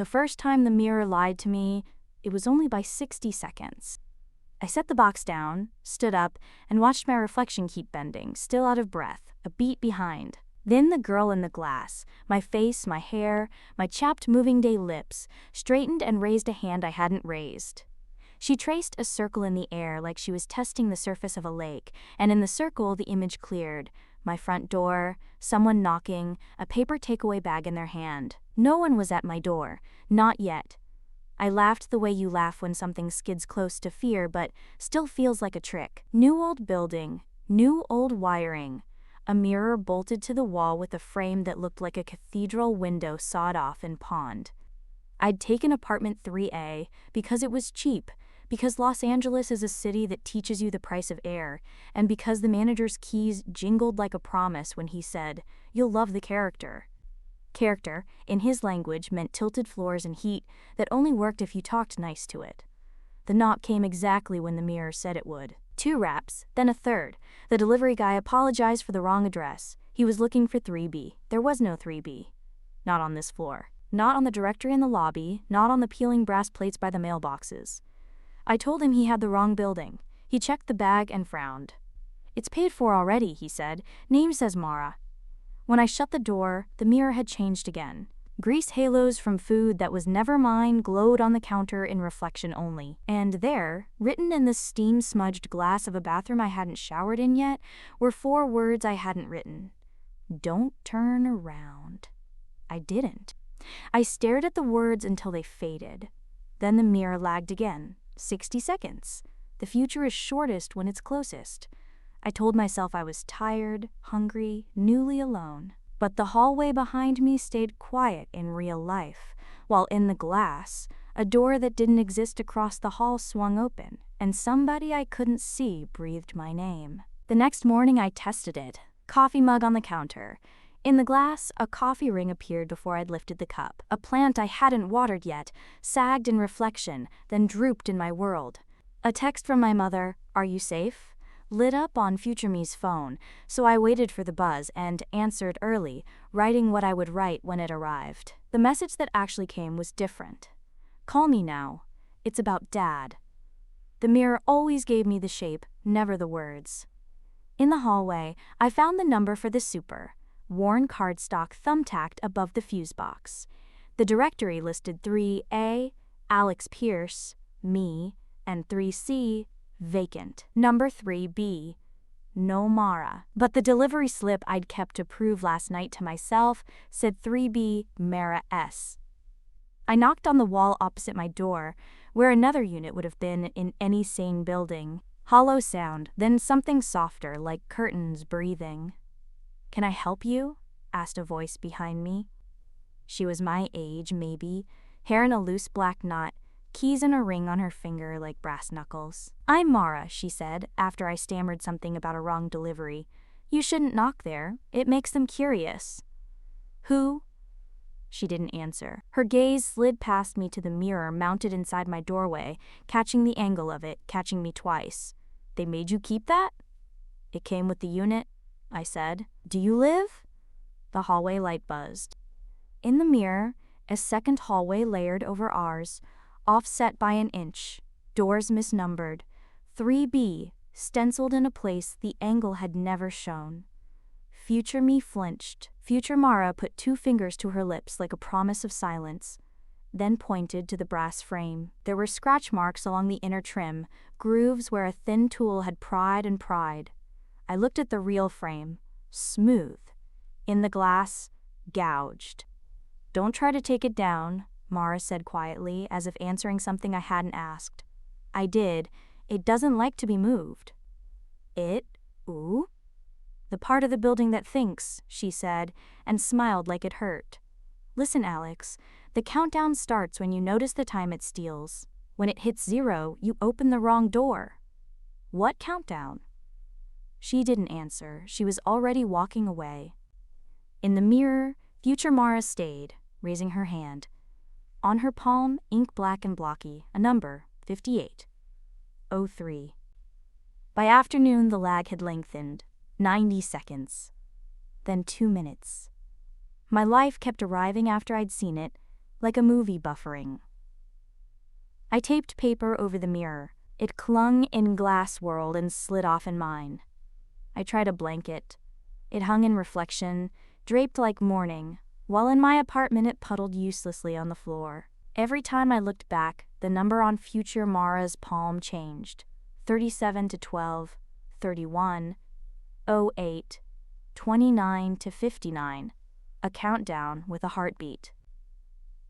The first time the mirror lied to me, it was only by 60 seconds. I set the box down, stood up, and watched my reflection keep bending, still out of breath, a beat behind. Then the girl in the glass, my face, my hair, my chapped moving day lips, straightened and raised a hand I hadn't raised. She traced a circle in the air like she was testing the surface of a lake, and in the circle the image cleared. My front door, someone knocking, a paper takeaway bag in their hand. No one was at my door, not yet. I laughed the way you laugh when something skids close to fear but still feels like a trick. New old building, new old wiring. A mirror bolted to the wall with a frame that looked like a cathedral window sawed off and pawned. I'd taken apartment 3A because it was cheap, because Los Angeles is a city that teaches you the price of air, and because the manager's keys jingled like a promise when he said, "You'll love the character." Character, in his language, meant tilted floors and heat that only worked if you talked nice to it. The knock came exactly when the mirror said it would. 2 raps, then a third. The delivery guy apologized for the wrong address. He was looking for 3B. There was no 3B. Not on this floor. Not on the directory in the lobby, not on the peeling brass plates by the mailboxes. I told him he had the wrong building. He checked the bag and frowned. "It's paid for already," he said. "Name says Mara." When I shut the door, the mirror had changed again. Grease halos from food that was never mine glowed on the counter in reflection only. And there, written in the steam-smudged glass of a bathroom I hadn't showered in yet, were 4 words I hadn't written. "Don't turn around." I didn't. I stared at the words until they faded. Then the mirror lagged again. 60 seconds. The future is shortest when it's closest. I told myself I was tired, hungry, newly alone. But the hallway behind me stayed quiet in real life, while in the glass, a door that didn't exist across the hall swung open, and somebody I couldn't see breathed my name. The next morning I tested it. Coffee mug on the counter. In the glass, a coffee ring appeared before I'd lifted the cup. A plant I hadn't watered yet, sagged in reflection, then drooped in my world. A text from my mother, "Are you safe?" lit up on future me's phone, so I waited for the buzz and answered early, writing what I would write when it arrived. The message that actually came was different. "Call me now. It's about Dad." The mirror always gave me the shape, never the words. In the hallway, I found the number for the super. Worn cardstock thumbtacked above the fuse box. The directory listed 3A, Alex Pierce, me, and 3C, vacant. Number 3B, no Mara. But the delivery slip I'd kept to prove last night to myself said 3B, Mara S. I knocked on the wall opposite my door, where another unit would have been in any sane building. Hollow sound, then something softer, like curtains breathing. "Can I help you?" asked a voice behind me. She was my age, maybe, hair in a loose black knot, keys in a ring on her finger like brass knuckles. "I'm Mara," she said, after I stammered something about a wrong delivery. "You shouldn't knock there. It makes them curious." "Who?" She didn't answer. Her gaze slid past me to the mirror mounted inside my doorway, catching the angle of it, catching me twice. "They made you keep that?" "It came with the unit," I said. "Do you live?" The hallway light buzzed. In the mirror, a second hallway layered over ours, offset by an inch, doors misnumbered, 3B, stenciled in a place the angle had never shown. Future me flinched. Future Mara put 2 fingers to her lips like a promise of silence, then pointed to the brass frame. There were scratch marks along the inner trim, grooves where a thin tool had pried and pried. I looked at the real frame, smooth. In the glass, gouged. "Don't try to take it down," Mara said quietly, as if answering something I hadn't asked. I did. "It doesn't like to be moved." "It? Ooh?" "The part of the building that thinks," she said, and smiled like it hurt. "Listen, Alex, the countdown starts when you notice the time it steals. When it hits 0, you open the wrong door." "What countdown?" She didn't answer. She was already walking away. In the mirror, future Mara stayed, raising her hand. On her palm, ink black and blocky, a number, 58. 03. By afternoon, the lag had lengthened, 90 seconds. Then 2 minutes. My life kept arriving after I'd seen it, like a movie buffering. I taped paper over the mirror. It clung in glass world and slid off in mine. I tried a blanket. It hung in reflection, draped like mourning, while in my apartment it puddled uselessly on the floor. Every time I looked back, the number on future Mara's palm changed. 37 to 12, 31, 08, 29 to 59. A countdown with a heartbeat.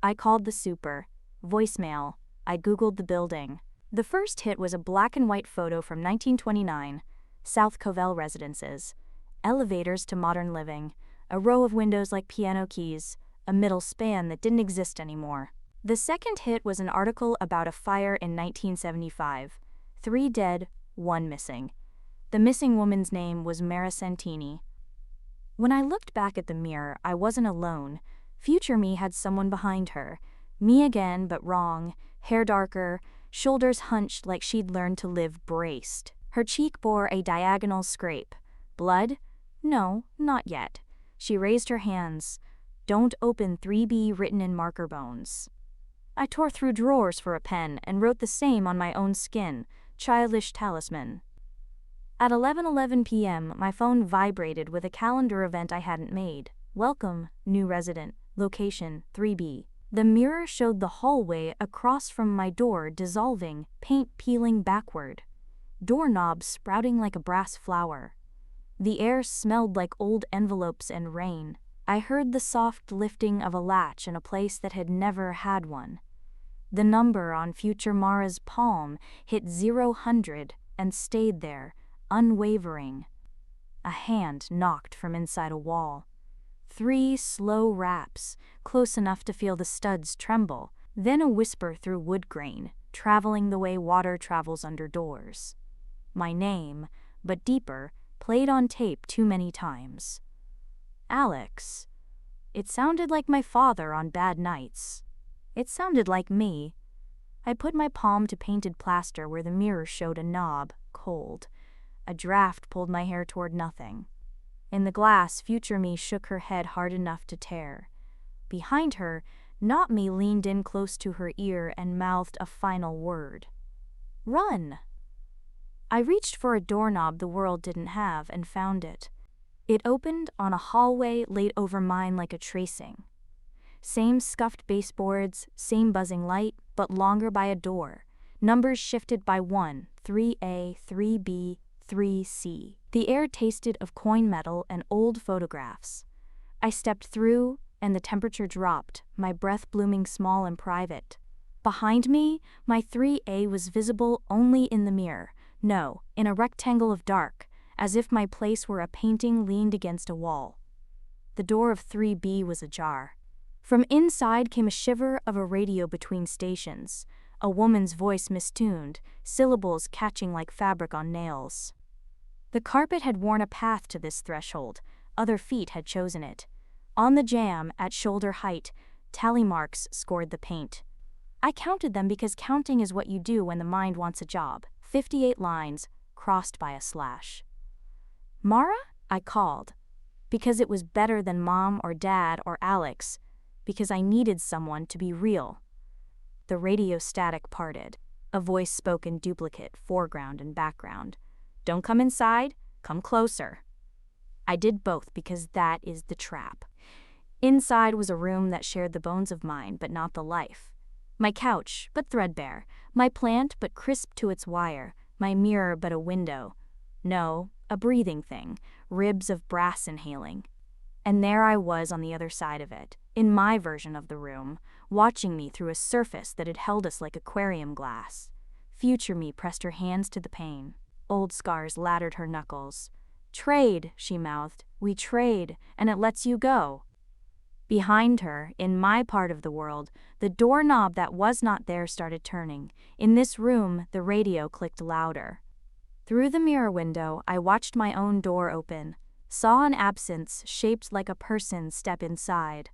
I called the super. Voicemail. I Googled the building. The first hit was a black and white photo from 1929, South Covell Residences. Elevators to modern living, a row of windows like piano keys, a middle span that didn't exist anymore. The second hit was an article about a fire in 1975. 3 dead, 1 missing. The missing woman's name was Mara Santini. When I looked back at the mirror, I wasn't alone. Future me had someone behind her. Me again, but wrong, hair darker, shoulders hunched like she'd learned to live braced. Her cheek bore a diagonal scrape. Blood? No, not yet. She raised her hands. Don't open 3B written in marker bones. I tore through drawers for a pen and wrote the same on my own skin, childish talisman. At 11:11 p.m., my phone vibrated with a calendar event I hadn't made. Welcome, new resident, location 3B. The mirror showed the hallway across from my door dissolving, paint peeling backward. Doorknobs sprouting like a brass flower. The air smelled like old envelopes and rain. I heard the soft lifting of a latch in a place that had never had one. The number on future Mara's palm hit 0 and stayed there, unwavering. A hand knocked from inside a wall. 3 slow raps, close enough to feel the studs tremble, then a whisper through wood grain, traveling the way water travels under doors. My name, but deeper, played on tape too many times. Alex. It sounded like my father on bad nights. It sounded like me. I put my palm to painted plaster where the mirror showed a knob, cold. A draft pulled my hair toward nothing. In the glass, future me shook her head hard enough to tear. Behind her, not me leaned in close to her ear and mouthed a final word. Run! I reached for a doorknob the world didn't have and found it. It opened on a hallway laid over mine like a tracing. Same scuffed baseboards, same buzzing light, but longer by a door. Numbers shifted by 1, 3A, 3B, 3C. The air tasted of coin metal and old photographs. I stepped through, and the temperature dropped, my breath blooming small and private. Behind me, my 3A was visible only in the mirror. No, in a rectangle of dark, as if my place were a painting leaned against a wall. The door of 3B was ajar. From inside came a shiver of a radio between stations, a woman's voice mistuned, syllables catching like fabric on nails. The carpet had worn a path to this threshold, other feet had chosen it. On the jamb, at shoulder height, tally marks scored the paint. I counted them because counting is what you do when the mind wants a job. 58 lines, crossed by a slash. Mara? I called. Because it was better than Mom or Dad or Alex. Because I needed someone to be real. The radio static parted. A voice spoke in duplicate, foreground and background. Don't come inside, come closer. I did both because that is the trap. Inside was a room that shared the bones of mine, but not the life. My couch, but threadbare. My plant, but crisp to its wire. My mirror, but a window. No, a breathing thing, ribs of brass inhaling. And there I was on the other side of it, in my version of the room, watching me through a surface that had held us like aquarium glass. Future me pressed her hands to the pane. Old scars laddered her knuckles. Trade, she mouthed. We trade, and it lets you go. Behind her, in my part of the world, the doorknob that was not there started turning. In this room, the radio clicked louder. Through the mirror window, I watched my own door open, saw an absence shaped like a person step inside.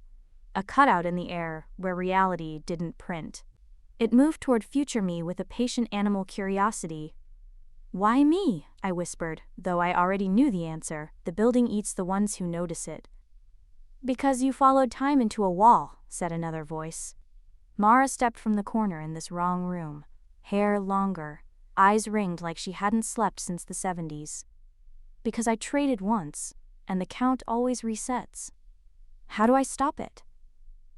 A cutout in the air where reality didn't print. It moved toward future me with a patient animal curiosity. Why me? I whispered, though I already knew the answer. The building eats the ones who notice it. Because you followed time into a wall, said another voice. Mara stepped from the corner in this wrong room. Hair longer, eyes ringed like she hadn't slept since the 70s. Because I traded once, and the count always resets. How do I stop it?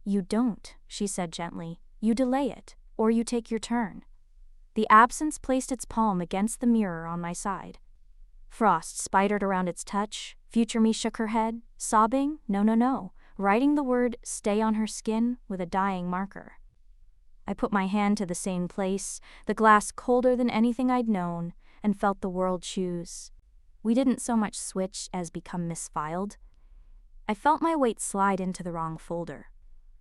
You don't, she said gently. You delay it, or you take your turn. The absence placed its palm against the mirror on my side. Frost spidered around its touch. Future me shook her head, sobbing, no, no, no, writing the word stay on her skin with a dying marker. I put my hand to the same place, the glass colder than anything I'd known, and felt the world choose. We didn't so much switch as become misfiled. I felt my weight slide into the wrong folder.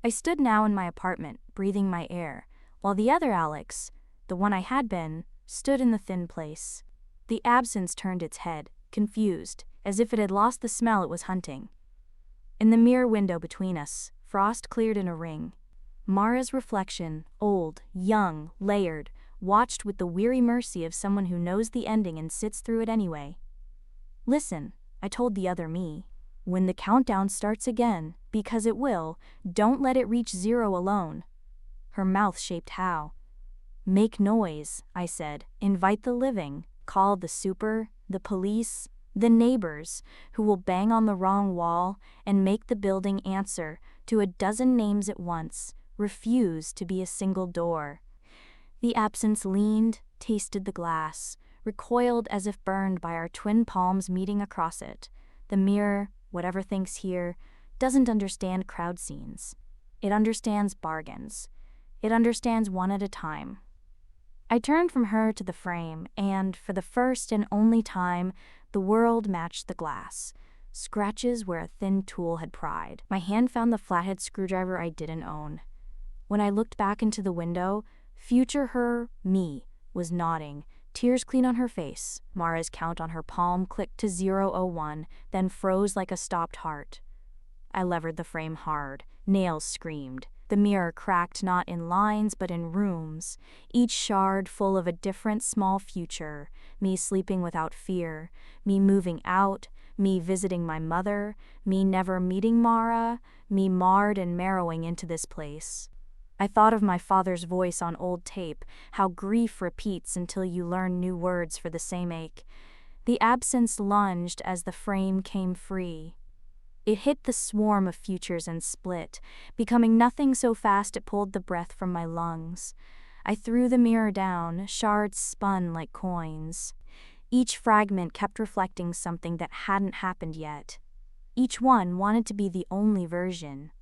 I stood now in my apartment, breathing my air, while the other Alex, the one I had been, stood in the thin place. The absence turned its head, confused, as if it had lost the smell it was hunting. In the mirror window between us, Frost cleared in a ring. Mara's reflection, old, young, layered, watched with the weary mercy of someone who knows the ending and sits through it anyway. Listen, I told the other me. When the countdown starts again, because it will, don't let it reach 0 alone. Her mouth shaped how. Make noise, I said. Invite the living. Call the super, the police, the neighbors, who will bang on the wrong wall and make the building answer to a dozen names at once, refuse to be a single door. The absence leaned, tasted the glass, recoiled as if burned by our twin palms meeting across it. The mirror, whatever thinks here, doesn't understand crowd scenes. It understands bargains. It understands one at a time. I turned from her to the frame, and, for the first and only time, the world matched the glass. Scratches where a thin tool had pried. My hand found the flathead screwdriver I didn't own. When I looked back into the window, future her, me, was nodding, tears clean on her face. Mara's count on her palm clicked to 001, then froze like a stopped heart. I levered the frame hard. Nails screamed. The mirror cracked not in lines but in rooms, each shard full of a different small future, me sleeping without fear, me moving out, me visiting my mother, me never meeting Mara, me marred and marrowing into this place. I thought of my father's voice on old tape, how grief repeats until you learn new words for the same ache. The absence lunged as the frame came free. It hit the swarm of futures and split, becoming nothing so fast it pulled the breath from my lungs. I threw the mirror down, shards spun like coins. Each fragment kept reflecting something that hadn't happened yet. Each one wanted to be the only version.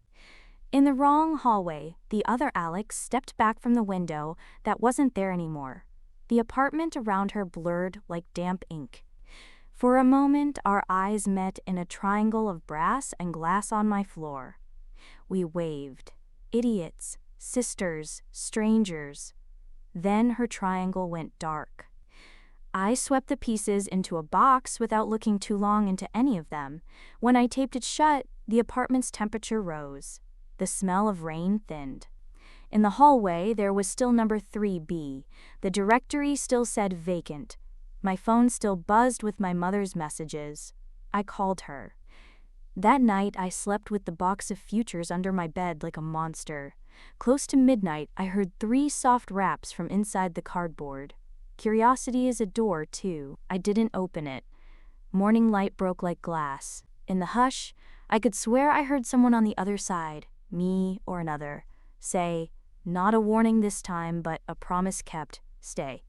In the wrong hallway, the other Alex stepped back from the window that wasn't there anymore. The apartment around her blurred like damp ink. For a moment, our eyes met in a triangle of brass and glass on my floor. We waved. Idiots, sisters, strangers. Then her triangle went dark. I swept the pieces into a box without looking too long into any of them. When I taped it shut, the apartment's temperature rose. The smell of rain thinned. In the hallway, there was still number 3B. The directory still said vacant. My phone still buzzed with my mother's messages. I called her. That night, I slept with the box of futures under my bed like a monster. Close to midnight, I heard 3 soft raps from inside the cardboard. Curiosity is a door, too. I didn't open it. Morning light broke like glass. In the hush, I could swear I heard someone on the other side, me or another, say, not a warning this time, but a promise kept, stay.